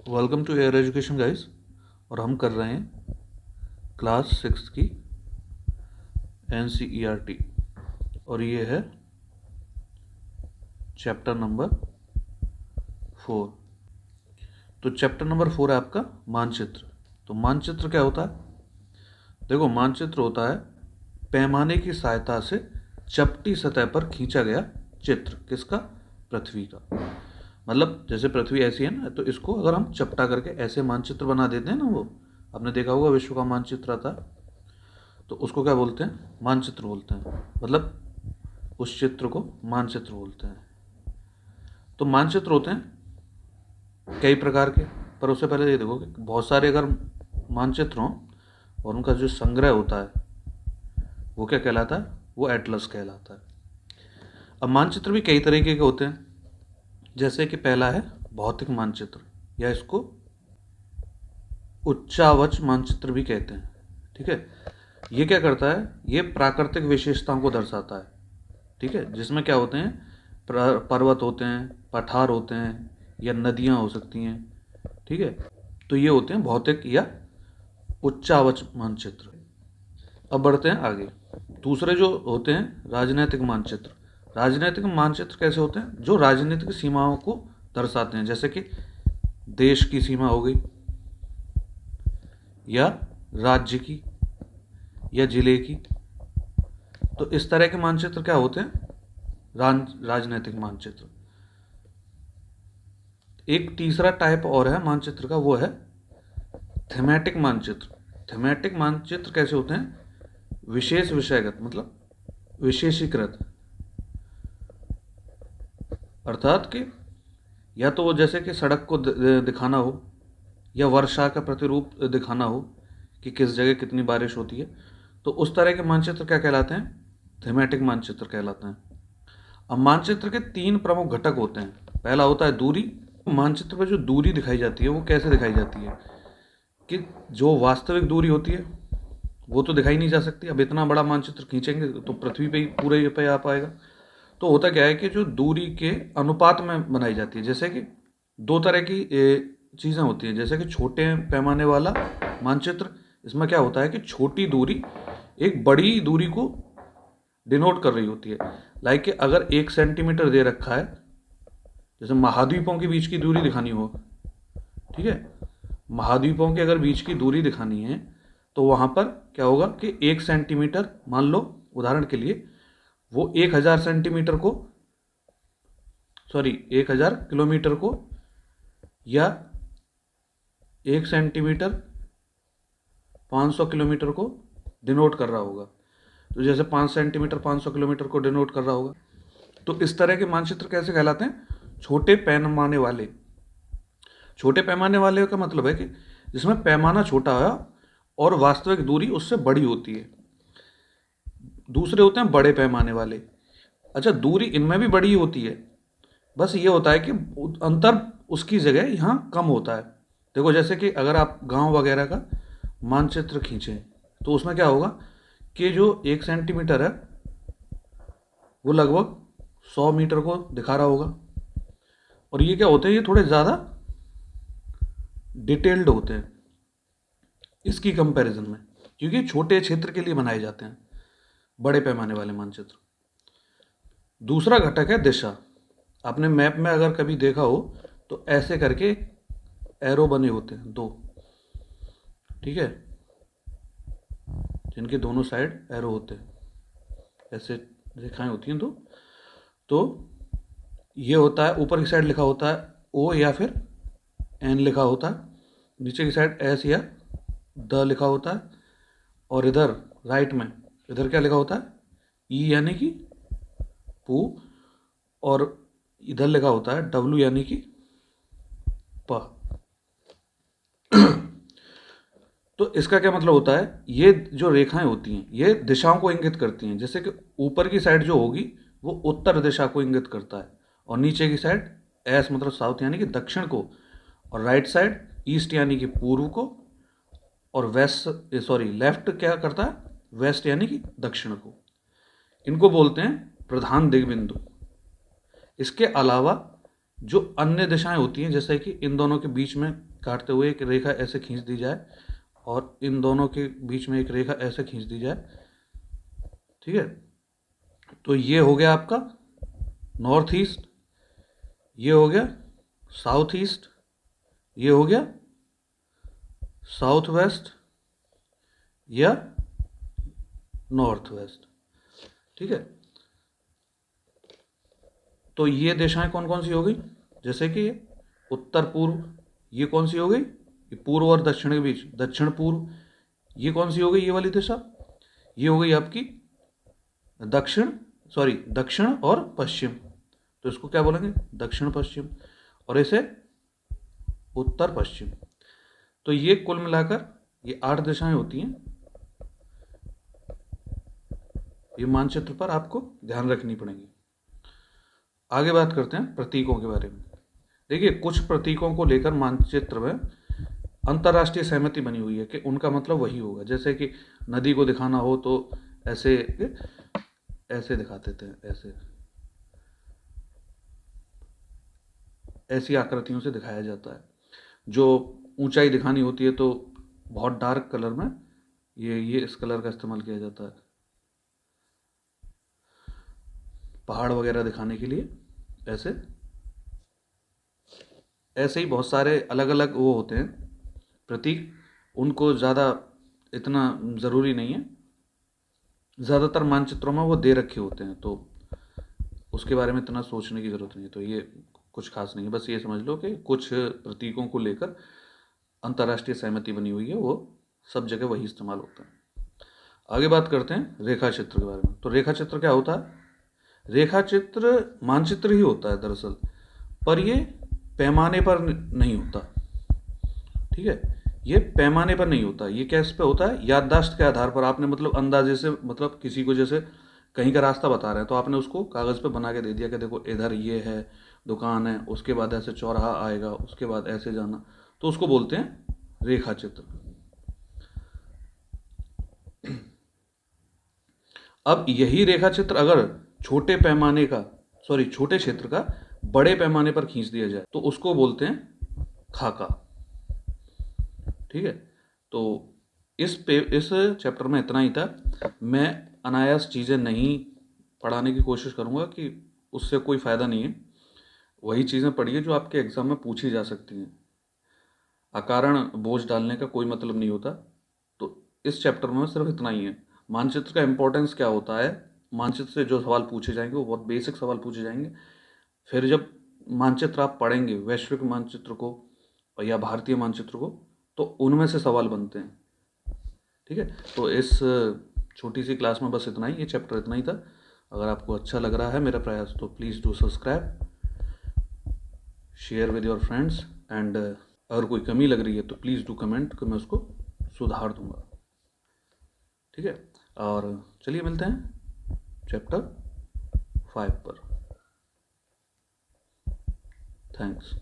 Welcome to air education guys. और हम कर रहे हैं क्लास 6 की NCERT और ये है चैप्टर नंबर 4। तो चैप्टर नंबर 4 है आपका मानचित्र। तो मानचित्र क्या होता है? देखो, मानचित्र होता है पैमाने की सहायता से चपटी सतह पर खींचा गया चित्र। किसका? पृथ्वी का। मतलब जैसे पृथ्वी ऐसी है ना, तो इसको अगर हम चपटा करके ऐसे मानचित्र बना देते हैं ना, वो आपने देखा होगा विश्व का मानचित्र आता है, तो उसको क्या बोलते हैं? मानचित्र बोलते हैं। मतलब उस चित्र को मानचित्र बोलते हैं। तो मानचित्र होते हैं कई प्रकार के, पर उससे पहले ये देखो कि बहुत सारे अगर मानचित्र हों और उनका जो संग्रह होता है वो क्या कहलाता है? वो एटलस कहलाता है। अब मानचित्र भी कई तरीके के होते हैं। जैसे कि पहला है भौतिक मानचित्र, या इसको उच्चावच मानचित्र भी कहते हैं। ठीक है, ये क्या करता है? ये प्राकृतिक विशेषताओं को दर्शाता है। ठीक है, जिसमें क्या होते हैं? पर्वत होते हैं, पठार होते हैं, या नदियां हो सकती हैं। ठीक है, तो ये होते हैं भौतिक या उच्चावच मानचित्र। अब बढ़ते हैं आगे। दूसरे जो होते हैं राजनैतिक मानचित्र। राजनैतिक मानचित्र कैसे होते हैं? जो राजनीतिक सीमाओं को दर्शाते हैं, जैसे कि देश की सीमा हो गई, या राज्य की, या जिले की। तो इस तरह के मानचित्र क्या होते हैं? राजनैतिक मानचित्र। एक तीसरा टाइप और है मानचित्र का, वो है थीमेटिक मानचित्र। थीमेटिक मानचित्र कैसे होते हैं? विशेष विषयगत, मतलब विशेषीकृत। अर्थात कि या तो वो जैसे कि सड़क को दिखाना हो, या वर्षा का प्रतिरूप दिखाना हो कि किस जगह कितनी बारिश होती है, तो उस तरह के मानचित्र क्या कहलाते हैं? थीमेटिक मानचित्र कहलाते हैं। अब मानचित्र के 3 प्रमुख घटक होते हैं। पहला होता है दूरी। मानचित्र पर जो दूरी दिखाई जाती है वो कैसे दिखाई जाती है? कि जो वास्तविक दूरी होती है वो तो दिखाई नहीं जा सकती। अब इतना बड़ा मानचित्र खींचेंगे तो पृथ्वी पे ही पूरे पे आ पाएगा। तो होता क्या है कि जो दूरी के अनुपात में बनाई जाती है। जैसे कि 2 तरह की चीज़ें होती हैं। जैसे कि छोटे पैमाने वाला मानचित्र, इसमें क्या होता है कि छोटी दूरी एक बड़ी दूरी को डिनोट कर रही होती है। लाइक कि अगर 1 सेंटीमीटर दे रखा है, जैसे महाद्वीपों के बीच की दूरी दिखानी हो, ठीक है, महाद्वीपों के अगर बीच की दूरी दिखानी है तो वहाँ पर क्या होगा कि 1 सेंटीमीटर, मान लो उदाहरण के लिए, वो 1000 सेंटीमीटर को, सॉरी 1000 किलोमीटर को, या 1 सेंटीमीटर 500 किलोमीटर को डिनोट कर रहा होगा। तो जैसे 5 सेंटीमीटर 500 किलोमीटर को डिनोट कर रहा होगा। तो इस तरह के मानचित्र कैसे कहलाते हैं? छोटे पैमाने वाले। छोटे पैमाने वाले का मतलब है कि जिसमें पैमाना छोटा है और वास्तविक दूरी उससे बड़ी होती है। दूसरे होते हैं बड़े पैमाने वाले। अच्छा, दूरी इनमें भी बड़ी होती है, बस ये होता है कि अंतर उसकी जगह यहाँ कम होता है। देखो, जैसे कि अगर आप गांव वगैरह का मानचित्र खींचें तो उसमें क्या होगा कि जो 1 सेंटीमीटर है वो लगभग 100 मीटर को दिखा रहा होगा। और ये क्या होते हैं? ये थोड़े ज़्यादा डिटेल्ड होते हैं इसकी कंपैरिजन में, क्योंकि छोटे क्षेत्र के लिए बनाए जाते हैं बड़े पैमाने वाले मानचित्र। दूसरा घटक है दिशा। आपने मैप में अगर कभी देखा हो तो ऐसे करके एरो बने होते हैं 2, ठीक है, जिनके दोनों साइड एरो होते हैं, ऐसे रेखाएं होती हैं। तो ये होता है, ऊपर की साइड लिखा होता है O या फिर N लिखा होता है, नीचे की साइड S या द लिखा होता है, और इधर राइट में इधर क्या लिखा होता है? E यानी कि पू, और इधर लिखा होता है W यानी कि प। तो इसका क्या मतलब होता है? ये जो रेखाएं होती हैं ये दिशाओं को इंगित करती हैं। जैसे कि ऊपर की साइड जो होगी वो उत्तर दिशा को इंगित करता है, और नीचे की साइड एस मतलब साउथ यानी कि दक्षिण को, और राइट साइड ईस्ट यानी कि पूर्व को, और वेस्ट सॉरी लेफ्ट क्या करता है? वेस्ट यानी कि दक्षिण को। इनको बोलते हैं प्रधान दिग्बिंदु। इसके अलावा जो अन्य दिशाएं होती हैं, जैसे कि इन दोनों के बीच में काटते हुए एक रेखा ऐसे खींच दी जाए और इन दोनों के बीच में एक रेखा ऐसे खींच दी जाए, ठीक है। तो ये हो गया आपका नॉर्थ ईस्ट, ये हो गया साउथ ईस्ट, ये हो गया साउथ वेस्ट या नॉर्थ वेस्ट, ठीक है। तो ये दिशाएं कौन कौन सी हो गई, जैसे कि उत्तर पूर्व, ये कौन सी हो गई, ये पूर्व और दक्षिण के बीच दक्षिण पूर्व। ये कौन सी हो गई, ये वाली दिशा, ये हो गई आपकी दक्षिण, सॉरी दक्षिण और पश्चिम, तो इसको क्या बोलेंगे, दक्षिण पश्चिम, और इसे उत्तर पश्चिम। तो ये कुल मिलाकर ये 8 दिशाएं होती हैं। ये मानचित्र पर आपको ध्यान रखनी पड़ेंगी। आगे बात करते हैं प्रतीकों के बारे में। देखिए, कुछ प्रतीकों को लेकर मानचित्र में अंतर्राष्ट्रीय सहमति बनी हुई है कि उनका मतलब वही होगा। जैसे कि नदी को दिखाना हो तो ऐसे ऐसे दिखाते थे, ऐसे ऐसी आकृतियों से दिखाया जाता है। जो ऊंचाई दिखानी होती है तो बहुत डार्क कलर में ये इस कलर का इस्तेमाल किया जाता है, पहाड़ वगैरह दिखाने के लिए। ऐसे ऐसे ही बहुत सारे अलग अलग वो होते हैं प्रतीक, उनको ज़्यादा इतना ज़रूरी नहीं है। ज़्यादातर मानचित्रों में वो दे रखे होते हैं, तो उसके बारे में इतना सोचने की ज़रूरत नहीं है। तो ये कुछ खास नहीं है, बस ये समझ लो कि कुछ प्रतीकों को लेकर अंतर्राष्ट्रीय सहमति बनी हुई है, वो सब जगह वही इस्तेमाल होता है। आगे बात करते हैं रेखा चित्र के बारे में। तो रेखा चित्र क्या होता है, रेखा चित्र मानचित्र ही होता है दरअसल, पर ये पैमाने पर नहीं होता, ठीक है। ये पैमाने पर नहीं होता, ये कैसे पे होता है, याददाश्त के आधार पर। आपने मतलब अंदाजे से, मतलब किसी को जैसे कहीं का रास्ता बता रहे हैं तो आपने उसको कागज़ पे बना के दे दिया कि देखो इधर ये है, दुकान है, उसके बाद ऐसे चौराहा आएगा, उसके बाद ऐसे जाना, तो उसको बोलते हैं रेखा चित्र। अब यही रेखा चित्र अगर छोटे पैमाने का, सॉरी छोटे क्षेत्र का बड़े पैमाने पर खींच दिया जाए तो उसको बोलते हैं खाका, ठीक है। तो इस चैप्टर में इतना ही था। मैं अनायास चीज़ें नहीं पढ़ाने की कोशिश करूँगा कि उससे कोई फ़ायदा नहीं है। वही चीज़ें पढ़िए जो आपके एग्ज़ाम में पूछी जा सकती हैं। अकारण बोझ डालने का कोई मतलब नहीं होता। तो इस चैप्टर में सिर्फ इतना ही है। मानचित्र का इम्पोर्टेंस क्या होता है, मानचित्र से जो सवाल पूछे जाएंगे वो बहुत बेसिक सवाल पूछे जाएंगे। फिर जब मानचित्र आप पढ़ेंगे, वैश्विक मानचित्र को या भारतीय मानचित्र को, तो उनमें से सवाल बनते हैं, ठीक है। तो इस छोटी सी क्लास में बस इतना ही, ये चैप्टर इतना ही था। अगर आपको अच्छा लग रहा है मेरा प्रयास तो please do subscribe, share with your friends, and अगर कोई कमी लग रही है तो प्लीज़ डू कमेंट कि मैं उसको सुधार दूंगा, ठीक है। और चलिए मिलते हैं चैप्टर 5 पर। थैंक्स।